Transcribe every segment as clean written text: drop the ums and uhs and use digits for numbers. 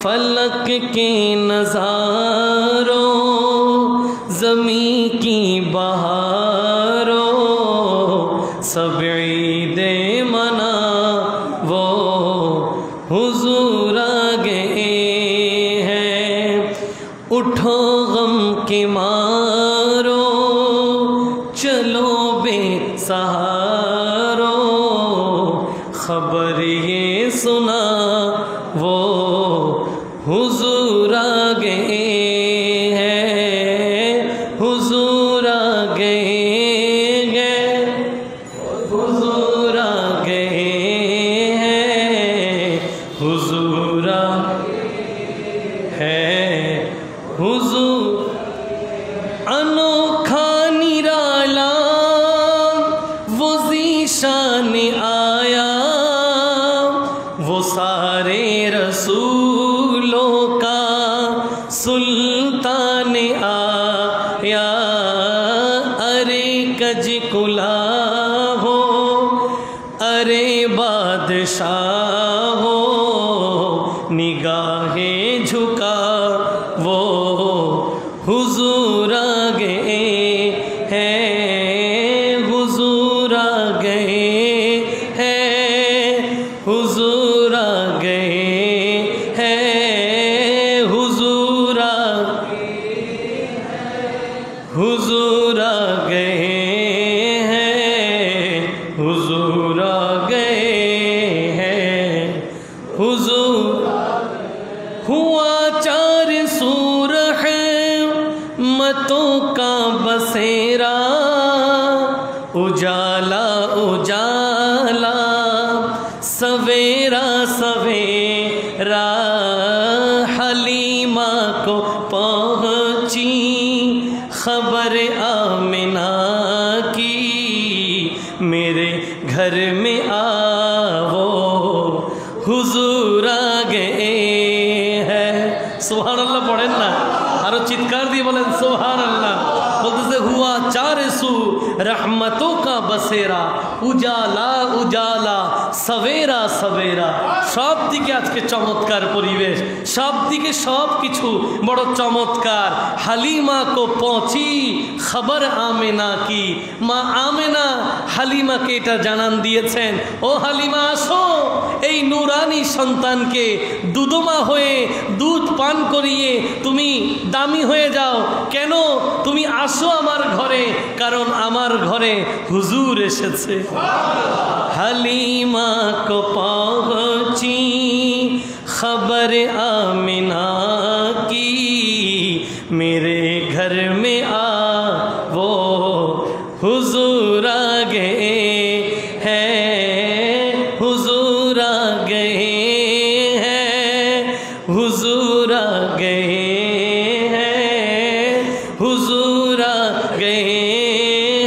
फलक के नज़ारों ज़मीं की बहारों सब ईदे मना वो हुजूर आ गए हैं। उठो गम के मारो चलो बेसहारो खबर ये सुना वो हुजूर आ गए हैं, हुजूर आ गए हैं, हुजूर आ गए हैं, हुजूर आ है हुजूर। अनोखा निराला वो ज़ीशान आया वो सारे रसूलों का सुल्तान आया। अरे कज कुला हो अरे बादशाह हो निगाहें झुका वो हुजूर आ गए हैं, हुजूर आ गए हैं, हुजूर आ गए हैं, हुजूर आ गए हैं, हुजूर आ गए हैं, हुजूर। हुआ चार सूर है मतों का बसेरा उजाला उजाला सवेरा सवेरा हलीमा को पहुँची खबर आमिना की मेरे घर में आओ हुजूर आ गए हैं। सुभान अल्लाह पढ़ें ना आरो चित्कार दिए बोलें सुभान अल्लाह। बोलते से हुआ चार सू रहमतों का बसेरा उजाला उजाला सवेरा सवेरा सब दिके आज के चमत्कार परिवेश सब दिके सब किछु बड़ो चमत्कार। हालिमा को पहुँची खबर आमेना की माँ आमेना हालिमा के एटा जानान दिएছেন ओ हालिमा आसो এই নুরানি সন্তানকে দুধমা হয়ে দুধ পান করিয়ে তুমি দামি হয়ে যাও কেন তুমি আসো আমার ঘরে কারণ আমার ঘরে হুজুর এসেছে। হালিমা को पहुँची खबर आमिना की मेरे घर में आ वो हुजूर आ गए हैं, हुजूर आ गए हैं, हुजूर आ गए हैं, हुजूर आ गए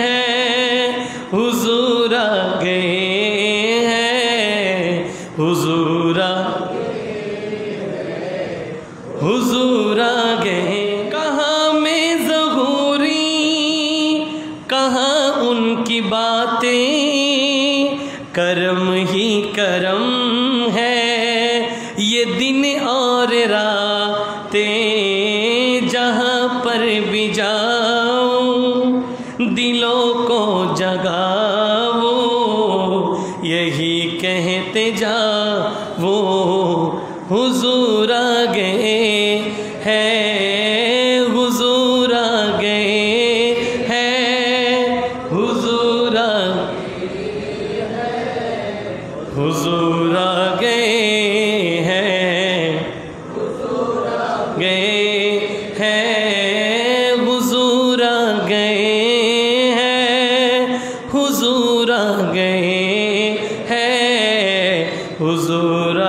हैं, हुजूर आ गए हैं, हुजूर आ गए। कहाँ में ज़हूरी कहाँ उनकी बातें करम ही करम है ये दिन और रातें जहाँ पर भी जाऊं दिलों को जगाओ यही कहते जा वो हुजूर आ गए हैं, हुजूर आ गए हैं, हुजूर आ गए हैं, गए हैं, हुजूर आ गए हैं, हुजूर आ गए हैं, हुजूर आ